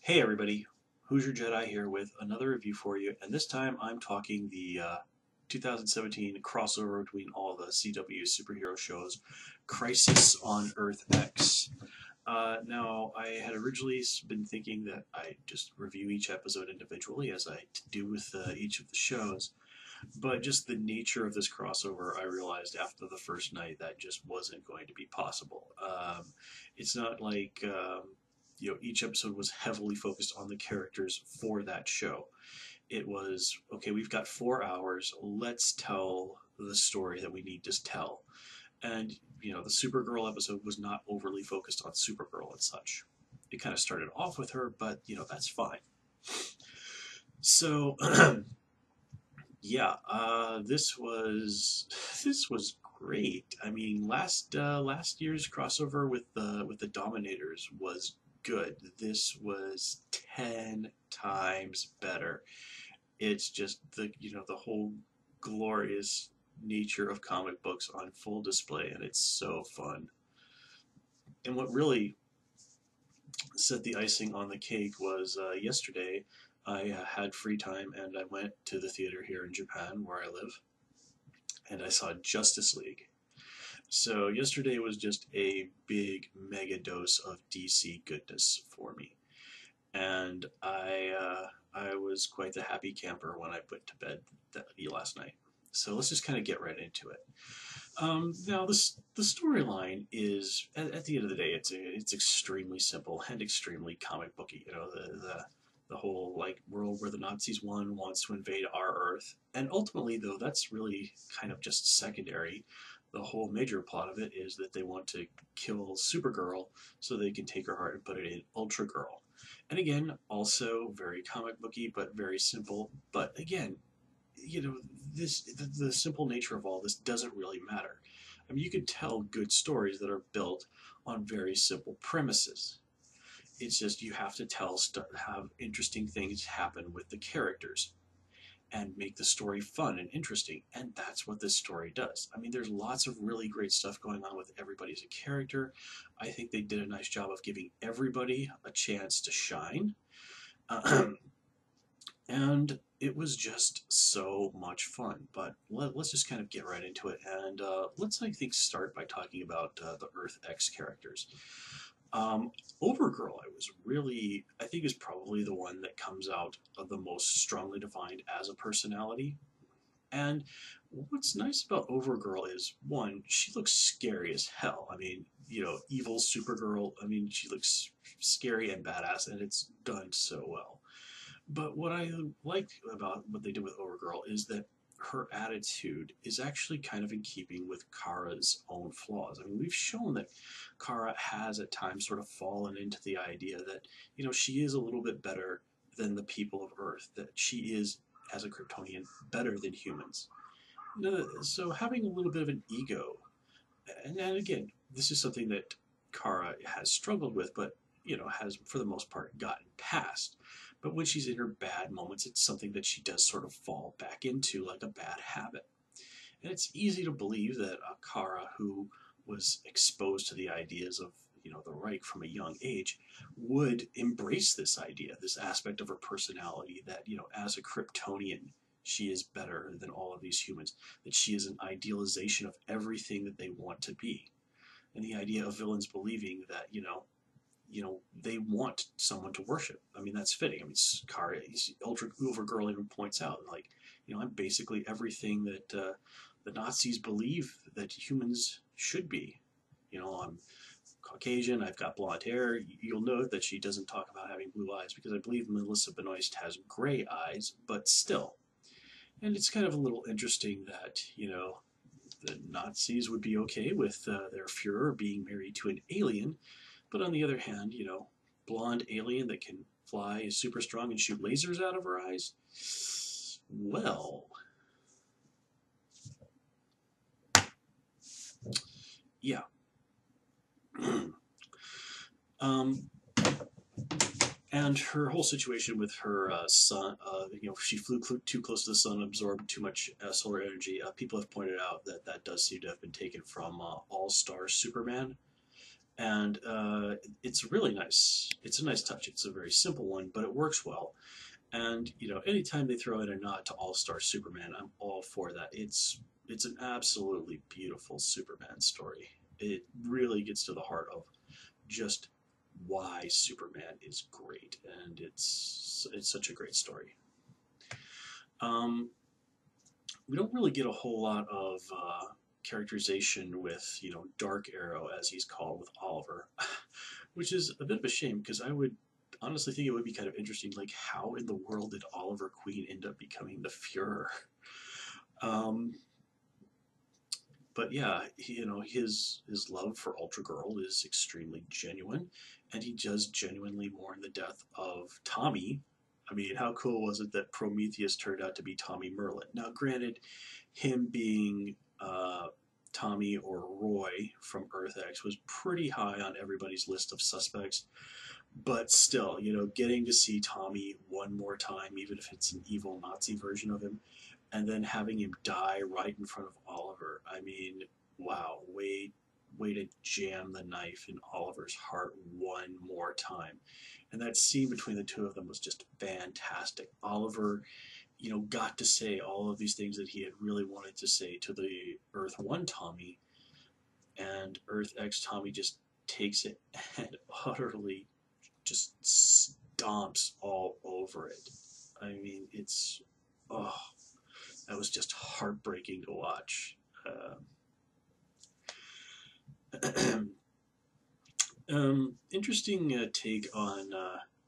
Hey everybody, Hoosier Jedi here with another review for you, and this time I'm talking the 2017 crossover between all the CW superhero shows, Crisis on Earth X. Now, I had originally been thinking that I'd just review each episode individually, as I do with each of the shows, but just the nature of this crossover, I realized after the first night that just wasn't going to be possible. It's not like each episode was heavily focused on the characters for that show. It was okay. We've got 4 hours. Let's tell the story that we need to tell. And the Supergirl episode was not overly focused on Supergirl and such. It kind of started off with her, but that's fine. So yeah, this was great. I mean, last year's crossover with the Dominators was good. This was 10 times better. It's just the whole glorious nature of comic books on full display, and it's so fun. And what really set the icing on the cake was yesterday. I had free time and I went to the theater here in Japan, where I live, and I saw Justice League. So yesterday was just a big mega dose of DC goodness for me, and I was quite the happy camper when I put to bed last night. So let's just kind of get right into it. Now the storyline is at the end of the day it's extremely simple and extremely comic booky. The whole like world where the Nazis wants to invade our Earth, and ultimately though that's really kind of just secondary. The whole major plot of it is that they want to kill Supergirl so they can take her heart and put it in Ultra Girl. And again, also very comic booky, but very simple. But again, you know, the simple nature of all this doesn't really matter. I mean, you can tell good stories that are built on very simple premises. It's just you have to have interesting things happen with the characters and make the story fun and interesting. And that's what this story does. I mean, there's lots of really great stuff going on with everybody as a character. I think they did a nice job of giving everybody a chance to shine. And it was just so much fun. But us just kind of get right into it, and let's I think start by talking about the Earth X characters. Um, Overgirl, I think is probably the one that comes out of the most strongly defined as a personality. And what's nice about Overgirl is one, she looks scary as hell. I mean, evil Supergirl. I mean, she looks scary and badass, and it's done so well. But what I like about what they did with Overgirl is that her attitude is actually kind of in keeping with Kara's own flaws. I mean, we've shown that Kara has at times sort of fallen into the idea that, she is a little bit better than the people of Earth, that she is, as a Kryptonian, better than humans. So having a little bit of an ego, and again, this is something that Kara has struggled with, but has for the most part gotten past. But when she's in her bad moments, it's something that she does sort of fall back into like a bad habit. And it's easy to believe that Kara, who was exposed to the ideas of the Reich from a young age, would embrace this idea, this aspect of her personality that as a Kryptonian, she is better than all of these humans, that she is an idealization of everything that they want to be. And the idea of villains believing that they want someone to worship. I mean, that's fitting. I mean, Kara, Ultra Overgirl even points out, like, I'm basically everything that the Nazis believe that humans should be. I'm Caucasian, I've got blonde hair. You'll note that she doesn't talk about having blue eyes because I believe Melissa Benoist has gray eyes, but still. And it's kind of a little interesting that, the Nazis would be okay with their Fuhrer being married to an alien, but on the other hand, blonde alien that can fly, is super strong, and shoot lasers out of her eyes. Well, yeah. um, and her whole situation with her sun, she flew too close to the sun, absorbed too much solar energy. People have pointed out that that does seem to have been taken from All Star Superman. And it's really nice. It's a nice touch. It's a very simple one, but it works well. And anytime they throw in a nod to All Star Superman, I'm all for that. It's an absolutely beautiful Superman story. It really gets to the heart of just why Superman is great, and it's such a great story. Um, we don't really get a whole lot of characterization with Dark Arrow, as he's called, with Oliver, which is a bit of a shame because I would honestly think it would be kind of interesting, like how in the world did Oliver Queen end up becoming the Fuhrer? Um, but yeah, his love for Ultra Girl is extremely genuine, and he does genuinely mourn the death of Tommy. I mean, how cool was it that Prometheus turned out to be Tommy Merlin? Now, granted, him being Tommy or Roy from Earth X was pretty high on everybody's list of suspects, but still, getting to see Tommy one more time, even if it's an evil Nazi version of him, and then having him die right in front of Oliver. I mean, wow, way to jam the knife in Oliver's heart one more time. And that scene between the two of them was just fantastic. Oliver, got to say all of these things that he had really wanted to say to the Earth One Tommy, and Earth X Tommy just takes it and utterly just stomps all over it. I mean, oh, that was just heartbreaking to watch. Interesting take on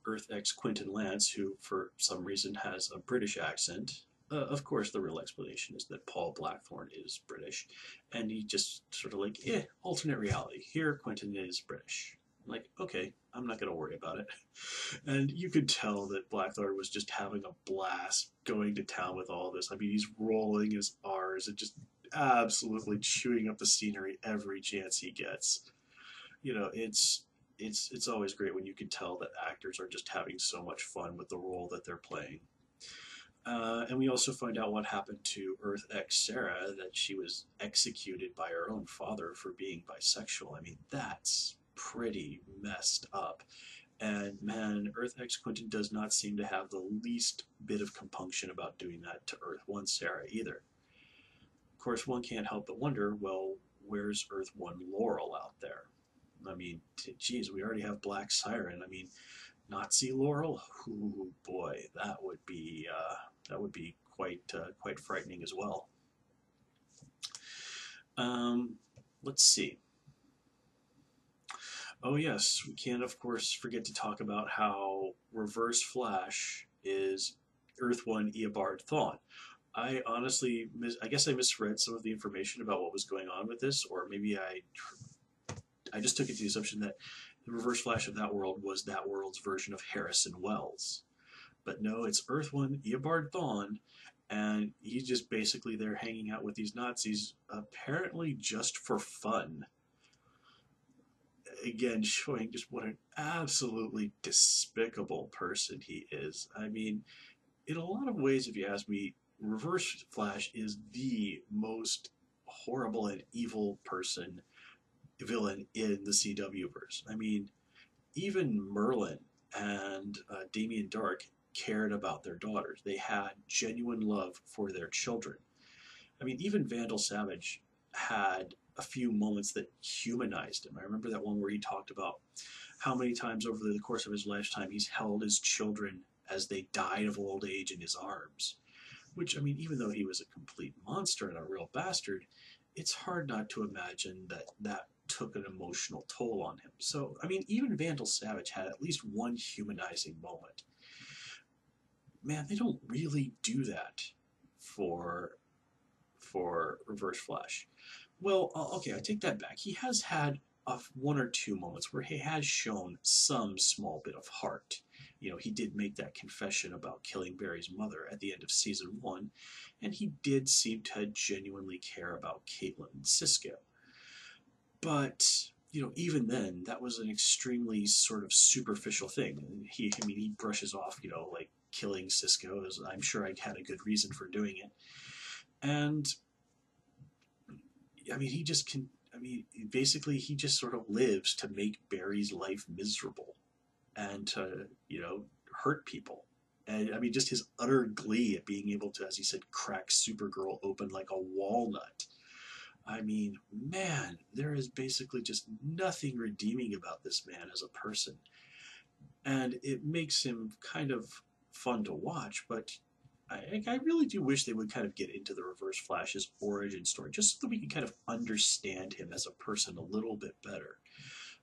Earth X Quentin Lance, who for some reason has a British accent. Of course, the real explanation is that Paul Blackthorne is British, and he just sort of like, alternate reality. Here, Quentin is British. Like, okay, I'm not going to worry about it. And you could tell that Blackthorne was just having a blast going to town with all this. I mean, he's rolling his R's and just absolutely chewing up the scenery every chance he gets. It's always great when you can tell that actors are just having so much fun with the role that they're playing. And we also find out what happened to Earth X Sarah, that she was executed by her own father for being bisexual. I mean, that's pretty messed up. And man, Earth X Quentin does not seem to have the least bit of compunction about doing that to Earth 1 Sarah either. Of course, one can't help but wonder, well, where's Earth 1 Laurel out there? I mean, geez, we already have Black Siren. I mean, Nazi Laurel? Ooh, boy, that would be quite frightening as well. Um, let's see. Oh yes, we can't of course forget to talk about how Reverse Flash is Earth One Eobard Thawne. I guess I misread some of the information about what was going on with this, or maybe I just took it to the assumption that the Reverse Flash of that world was that world's version of Harrison Wells. But no, it's Earth One Eobard Thawne, and he's just basically there hanging out with these Nazis, apparently just for fun. Again, showing just what an absolutely despicable person he is. I mean, in a lot of ways, if you ask me, Reverse Flash is the most horrible and evil villain in the CW verse. I mean, even Merlin and Damien Dark cared about their daughters. They had genuine love for their children. I mean, even Vandal Savage had a few moments that humanized him. I remember that one where he talked about how many times over the course of his lifetime he's held his children as they died of old age in his arms. Which, I mean, even though he was a complete monster and a real bastard, it's hard not to imagine that that took an emotional toll on him. So, I mean, even Vandal Savage had at least one humanizing moment. Man, they don't really do that for Reverse Flash. Well, okay, I take that back. He has had one or two moments where he has shown some small bit of heart. He did make that confession about killing Barry's mother at the end of season one, and he did seem to genuinely care about Caitlin and Cisco. But even then, that was an extremely sort of superficial thing. I mean, he brushes off, like killing Cisco, as I'm sure I had a good reason for doing it, and I mean, mean, basically, he just sort of lives to make Barry's life miserable and to, hurt people. And I mean, just his utter glee at being able to, as he said, crack Supergirl open like a walnut. I mean, man, there is basically just nothing redeeming about this man as a person. And it makes him kind of fun to watch, but I really do wish they would kind of get into the Reverse Flash's origin story, just so that we can kind of understand him as a person a little bit better.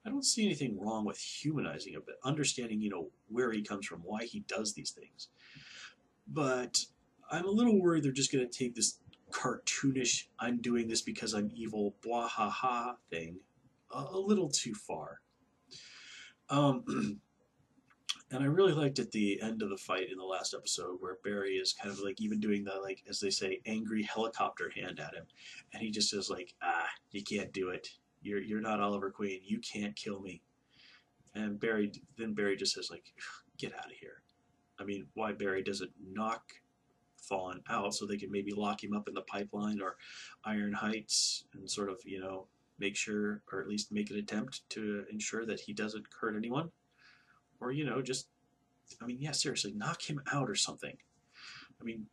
I don't see anything wrong with humanizing him, but understanding, where he comes from, why he does these things. But I'm a little worried they're just going to take this cartoonish, I'm doing this because I'm evil, blah ha ha thing a little too far. And I really liked at the end of the fight in the last episode where Barry is kind of like even doing the, like, as they say, angry helicopter hand at him. And he just says like, you can't do it. You're not Oliver Queen. You can't kill me. And Barry just says like, get out of here. I mean, why Barry doesn't knock Thawne out so they can maybe lock him up in the pipeline or Iron Heights and sort of, make sure, or at least make an attempt to ensure that he doesn't hurt anyone. Or, just, I mean, yeah, seriously, knock him out or something. I mean,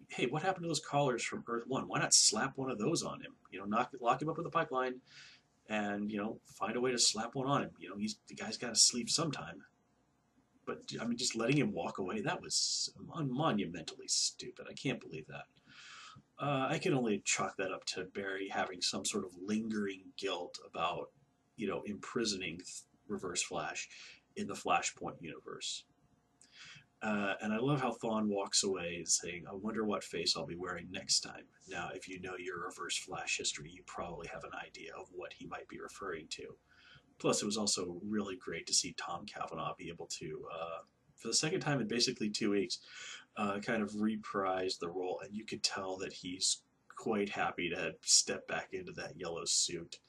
hey, what happened to those collars from Earth 1? Why not slap one of those on him? Lock him up with a pipeline and, find a way to slap one on him. The guy's got to sleep sometime. But, I mean, just letting him walk away, that was monumentally stupid. I can't believe that. I can only chalk that up to Barry having some sort of lingering guilt about, imprisoning Reverse Flash in the Flashpoint universe. And I love how Thawne walks away saying, I wonder what face I'll be wearing next time. Now, if you know your Reverse Flash history, you probably have an idea of what he might be referring to. Plus, it was also really great to see Tom Cavanagh be able to, for the second time in basically 2 weeks, kind of reprise the role. And you could tell that he's quite happy to step back into that yellow suit.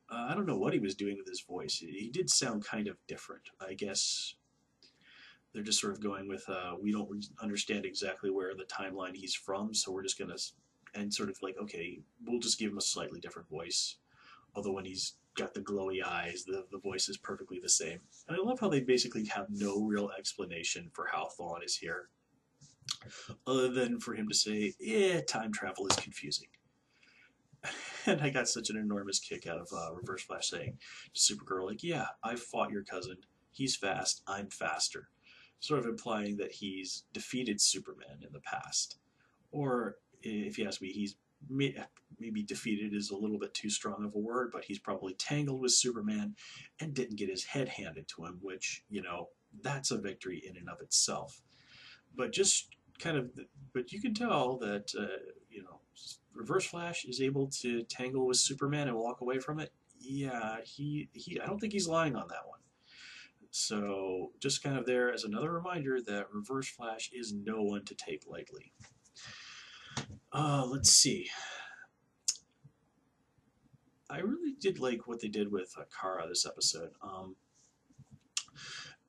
I don't know what he was doing with his voice. He did sound kind of different. I guess they're just sort of going with, we don't understand exactly where the timeline he's from, so we're just going to, and sort of like, okay, we'll just give him a slightly different voice. Although when he's got the glowy eyes, the voice is perfectly the same. And I love how they basically have no real explanation for how Thawne is here, other than for him to say, time travel is confusing. And I got such an enormous kick out of Reverse Flash saying to Supergirl, like, yeah, I fought your cousin. He's fast. I'm faster. Sort of implying that he's defeated Superman in the past. Or, if you ask me, he's maybe defeated is a little bit too strong of a word, but he's probably tangled with Superman and didn't get his head handed to him, which, that's a victory in and of itself. But just kind of, but you can tell that, Reverse Flash is able to tangle with Superman and walk away from it. Yeah, I don't think he's lying on that one. So just kind of there as another reminder that Reverse Flash is no one to take lightly. Let's see. I really did like what they did with Kara this episode.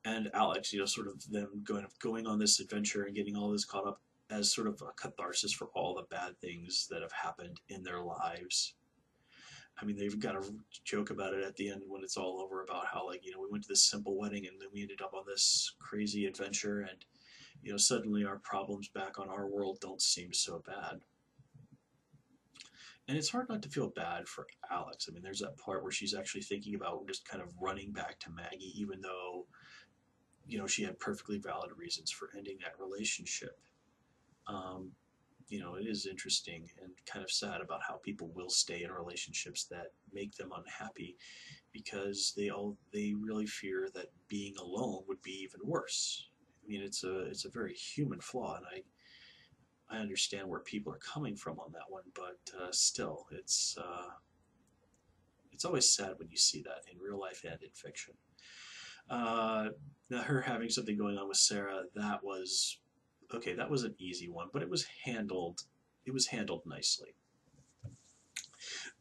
And Alex, sort of them going on this adventure and getting all this caught up as sort of a catharsis for all the bad things that have happened in their lives. I mean, they've got a joke about it at the end when it's all over about how, like, we went to this simple wedding and then we ended up on this crazy adventure and, suddenly our problems back on our world don't seem so bad. And it's hard not to feel bad for Alex. I mean, there's that part where she's actually thinking about just kind of running back to Maggie, even though, she had perfectly valid reasons for ending that relationship. It is interesting and kind of sad about how people will stay in relationships that make them unhappy because they really fear that being alone would be even worse. I mean, it's a very human flaw, and I understand where people are coming from on that one, but still, it's always sad when you see that in real life and in fiction. Now, her having something going on with Sarah, that was an easy one, but it was handled nicely.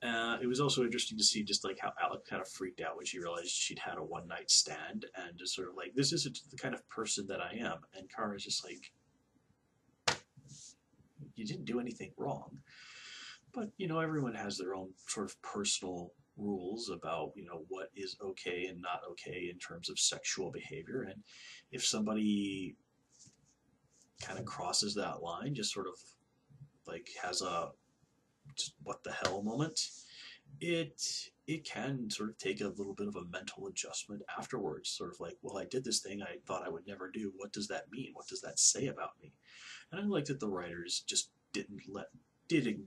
It was also interesting to see just like how Alec kind of freaked out when she realized she'd had a one-night stand and just sort of like, this isn't the kind of person that I am. And Kara's just like, you didn't do anything wrong. But, everyone has their own sort of personal rules about what is okay and not okay in terms of sexual behavior, and if somebody kind of crosses that line, just sort of like has a just what the hell moment, it it can sort of take a little bit of a mental adjustment afterwards, sort of like, well, I did this thing I thought I would never do. What does that mean? What does that say about me? And I like that the writers just didn't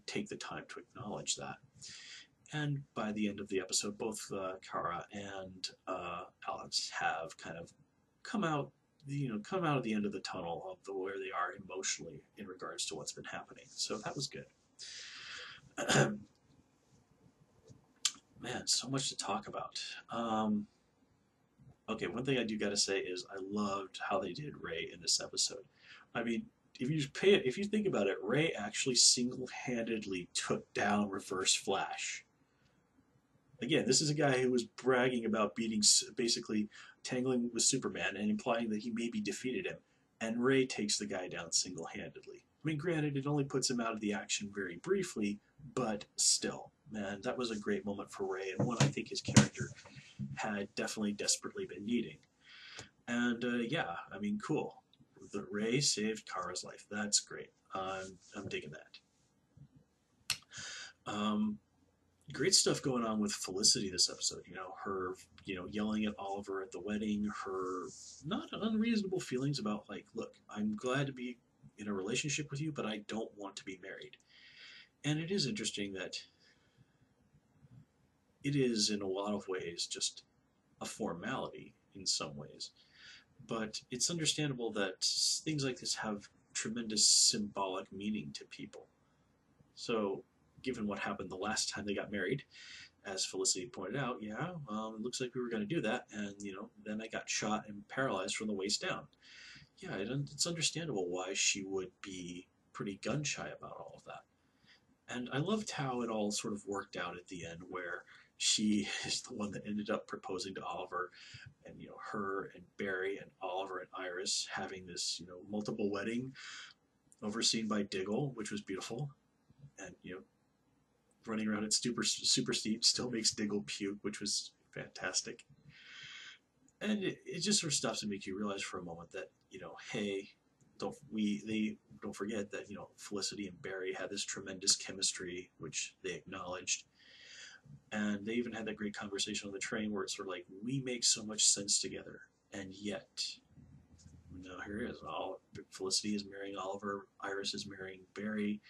take the time to acknowledge that. And by the end of the episode, both Kara and Alex have kind of come out, come out of the end of the tunnel of where they are emotionally in regards to what's been happening. So that was good. Man, so much to talk about. Okay, one thing I do got to say is I loved how they did Ray in this episode. I mean, if you think about it, Ray actually single-handedly took down Reverse Flash. Again, this is a guy who was bragging about basically tangling with Superman and implying that he maybe defeated him, and Ray takes the guy down single-handedly. I mean, granted, it only puts him out of the action very briefly, but still, man, that was a great moment for Ray, and one I think his character had definitely desperately been needing. And yeah, I mean, cool. The Ray saved Kara's life. That's great. I'm digging that. Great stuff going on with Felicity this episode. Her, yelling at Oliver at the wedding, her not unreasonable feelings about, like, look, I'm glad to be in a relationship with you, but I don't want to be married. And it is interesting that it is, in a lot of ways, just a formality in some ways. But it's understandable that things like this have tremendous symbolic meaning to people. So, given what happened the last time they got married, as Felicity pointed out, yeah, it looks like we were going to do that, and then I got shot and paralyzed from the waist down. Yeah, it's understandable why she would be pretty gun shy about all of that. And I loved how it all sort of worked out at the end, where she is the one that ended up proposing to Oliver, and her and Barry and Oliver and Iris having this multiple wedding overseen by Diggle, which was beautiful, and running around at super steep still makes Diggle puke, which was fantastic. And it just sort of stops and makes you realize for a moment that hey, don't forget that Felicity and Barry had this tremendous chemistry, which they acknowledged, and they even had that great conversation on the train where it's sort of like, we make so much sense together, and yet now here it is. Felicity is marrying Oliver, Iris is marrying Barry.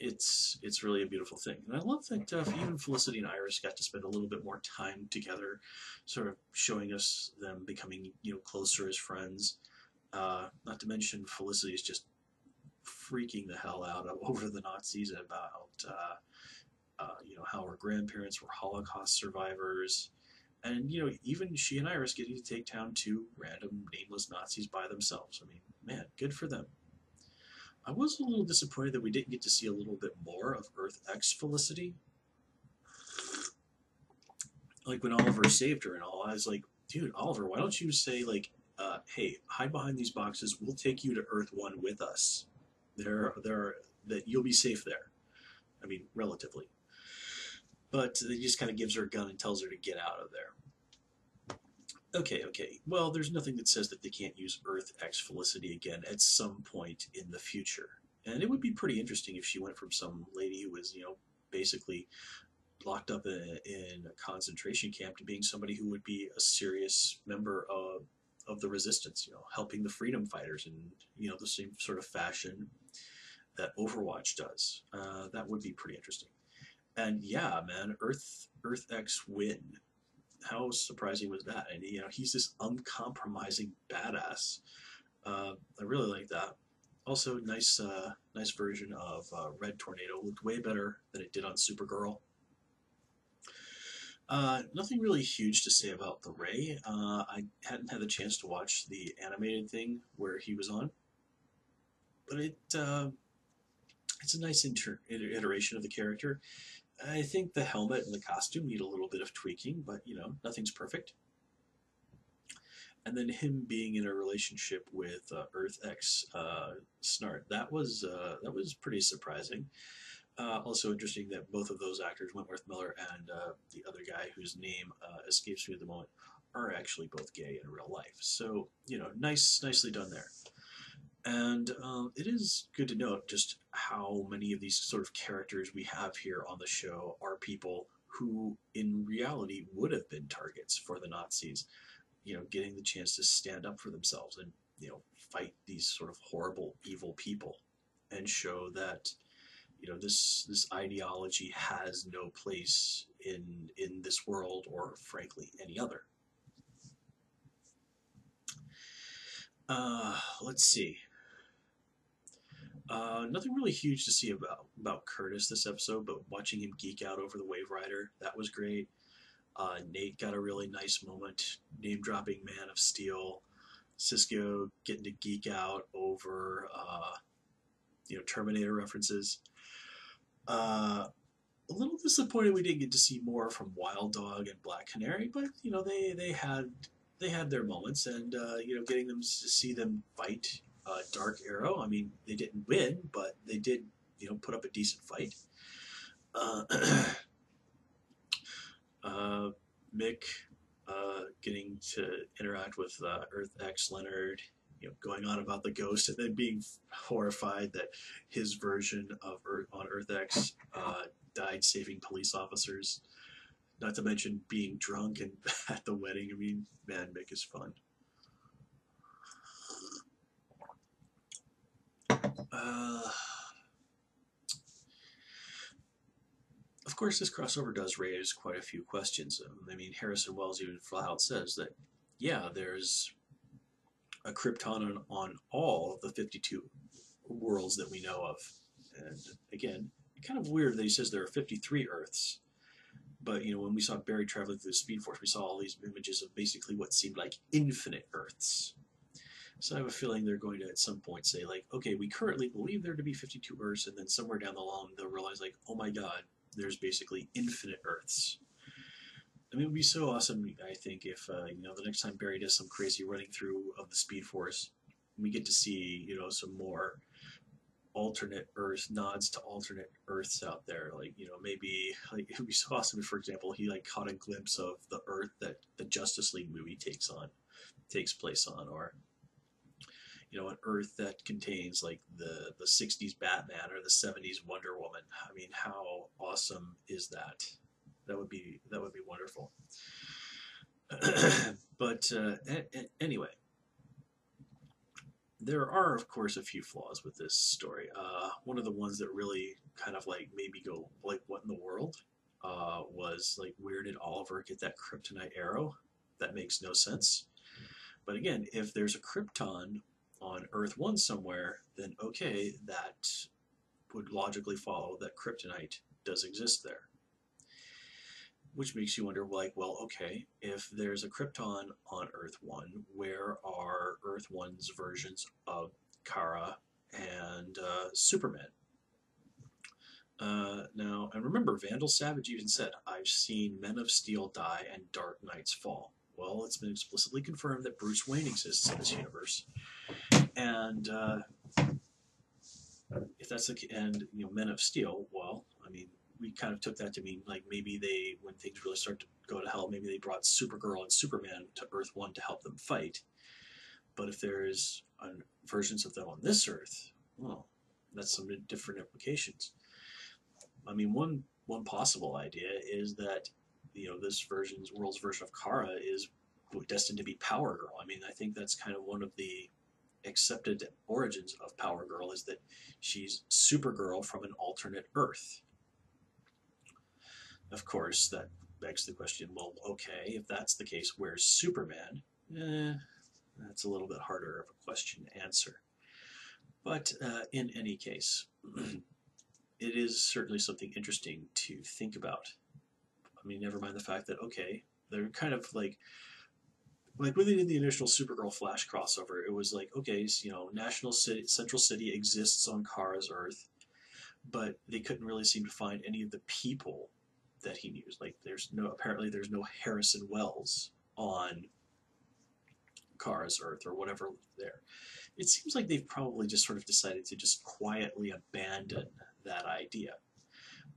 It's really a beautiful thing, and I love that even Felicity and Iris got to spend a little bit more time together, sort of showing us them becoming closer as friends. Not to mention Felicity is just freaking the hell out over the Nazis about how her grandparents were Holocaust survivors, and even she and Iris getting to take down two random nameless Nazis by themselves. I mean, man, good for them. I was a little disappointed that we didn't get to see a little bit more of Earth X Felicity. Like when Oliver saved her and all, I was like, dude, Oliver, why don't you say, like, hey, hide behind these boxes. We'll take you to Earth One with us. That you'll be safe there. I mean, relatively. But he just kind of gives her a gun and tells her to get out of there. Okay. Well, there's nothing that says that they can't use Earth X Felicity again at some point in the future. And it would be pretty interesting if she went from some lady who was, basically locked up in a concentration camp to being somebody who would be a serious member of the resistance, helping the freedom fighters in, the same sort of fashion that Overwatch does. That would be pretty interesting. And yeah, man, Earth X win. How surprising was that? And he's this uncompromising badass. I really like that. Also, nice version of Red Tornado. Looked way better than it did on Supergirl. Nothing really huge to say about the Ray. I hadn't had the chance to watch the animated thing where he was on, but it's a nice iteration of the character. I think the helmet and the costume need a little bit of tweaking, but nothing's perfect. And then him being in a relationship with Earth X Snart, that was pretty surprising. Also interesting that both of those actors, Wentworth Miller and the other guy whose name escapes me at the moment, are actually both gay in real life. So nicely done there. And it is good to note just how many of these sort of characters we have here on the show are people who, in reality, would have been targets for the Nazis. Getting the chance to stand up for themselves and fight these sort of horrible, evil people, and show that this ideology has no place in this world or frankly any other. Let's see. Nothing really huge to see about Curtis this episode, but watching him geek out over the Wave Rider, that was great. Nate got a really nice moment, name dropping Man of Steel. Cisco getting to geek out over Terminator references. A little disappointed we didn't get to see more from Wild Dog and Black Canary, but they had their moments, and getting them to see them fight Dark Arrow. I mean, they didn't win, but they did put up a decent fight. Mick getting to interact with Earth X Leonard, going on about the ghost, and then being horrified that his version of Earth X died saving police officers. Not to mention being drunk and at the wedding. I mean, man, Mick is fun. Of course, this crossover does raise quite a few questions. I mean, Harrison Wells even flat out says that, yeah, there's a Krypton on all of the 52 worlds that we know of. And again, kind of weird that he says there are 53 Earths. But, when we saw Barry traveling through the Speed Force, we saw all these images of basically what seemed like infinite Earths. So I have a feeling they're going to at some point say, like, okay, we currently believe there to be 52 Earths, and then somewhere down the line they'll realize, like, oh my god, there's basically infinite Earths. I mean, it would be so awesome, I think, if, the next time Barry does some crazy running through of the Speed Force, we get to see, some more alternate Earth nods to alternate Earths out there. Like, maybe, like, it would be so awesome if, for example, he, like, caught a glimpse of the Earth that the Justice League movie takes place on, or an Earth that contains like the 60s Batman or the 70s Wonder Woman. I mean, how awesome is that? That would be wonderful. But anyway, there are of course a few flaws with this story. One of the ones that really kind of like made me go like, what in the world? Was like, where did Oliver get that kryptonite arrow? That makes no sense. But again, if there's a Krypton on Earth 1 somewhere, then okay, that would logically follow that kryptonite does exist there. Which makes you wonder, like, well, okay, if there's a Krypton on Earth 1, where are Earth 1's versions of Kara and Superman? Now, and remember, Vandal Savage even said, I've seen Men of Steel die and Dark Knights fall. Well, it's been explicitly confirmed that Bruce Wayne exists in this universe. And if that's the and Men of Steel, well, I mean, we kind of took that to mean like maybe they, when things really start to go to hell, maybe they brought Supergirl and Superman to Earth 1 to help them fight. But if there's versions of them on this Earth, well, that's some different implications. I mean, one possible idea is that this world's version of Kara is destined to be Power Girl. I mean, I think that's kind of one of the accepted origins of Power Girl, is that she's Supergirl from an alternate Earth. Of course, that begs the question, well, okay, if that's the case, where's Superman? That's a little bit harder of a question to answer. But in any case, it is certainly something interesting to think about. I mean, never mind the fact that, okay, they're kind of like when they did the initial Supergirl Flash crossover, it was like, okay, so, Central City exists on Kara's Earth, but they couldn't really seem to find any of the people that he knew. Like, apparently there's no Harrison Wells on Kara's Earth or whatever there. It seems like they've probably just sort of decided to just quietly abandon that idea.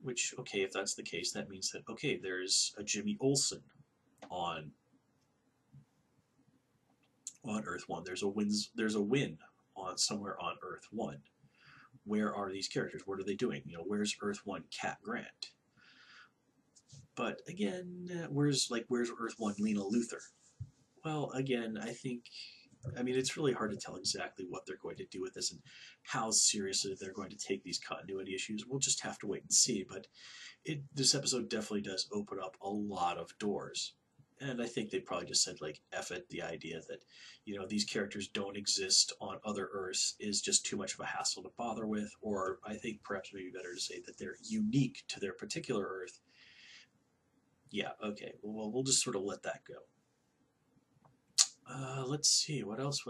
Which, okay, if that's the case, that means that, okay, there's a Jimmy Olsen on Earth 1. There's a Win on somewhere on Earth 1. Where are these characters? What are they doing? You know, where's Earth 1 Cat Grant? But again, where's Earth 1 Lena Luthor? Well, again, I mean, it's really hard to tell exactly what they're going to do with this and how seriously they're going to take these continuity issues. We'll just have to wait and see. But this episode definitely does open up a lot of doors. And I think they probably just said, like, F it, the idea that, you know, these characters don't exist on other Earths is just too much of a hassle to bother with. Or I think perhaps maybe better to say that they're unique to their particular Earth. Yeah, okay. Well, we'll just sort of let that go. Let's see, what else?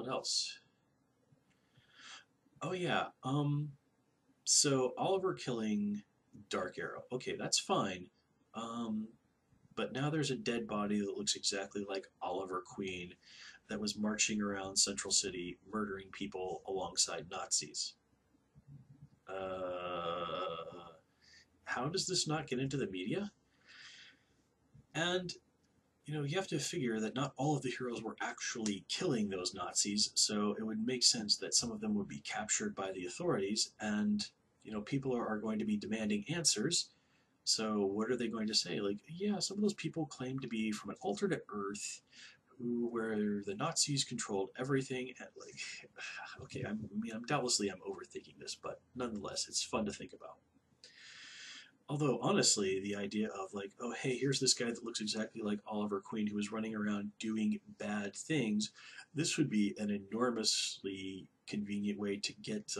Oh yeah, so Oliver killing Dark Arrow. Okay, that's fine. Um, but now there's a dead body that looks exactly like Oliver Queen that was marching around Central City murdering people alongside Nazis. How does this not get into the media? And you know, you have to figure that not all of the heroes were actually killing those Nazis, so it would make sense that some of them would be captured by the authorities, and, you know, people are going to be demanding answers. So what are they going to say? Like, yeah, some of those people claim to be from an alternate Earth where the Nazis controlled everything, and like, okay, I'm doubtlessly I'm overthinking this, but nonetheless, it's fun to think about. Although, honestly, the idea of like, oh, hey, here's this guy that looks exactly like Oliver Queen who was running around doing bad things, this would be an enormously convenient way to get,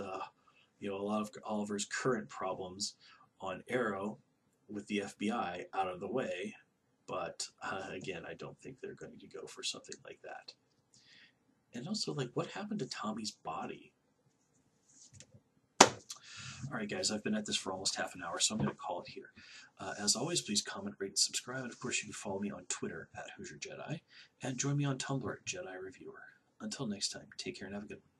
you know, a lot of Oliver's current problems on Arrow with the FBI out of the way. But again, I don't think they're going to go for something like that. And also, like, what happened to Tommy's body? All right, guys, I've been at this for almost half an hour, so I'm going to call it here. As always, please comment, rate, and subscribe. And of course, you can follow me on Twitter at Hoosier Jedi and join me on Tumblr at Jedi Reviewer. Until next time, take care and have a good one.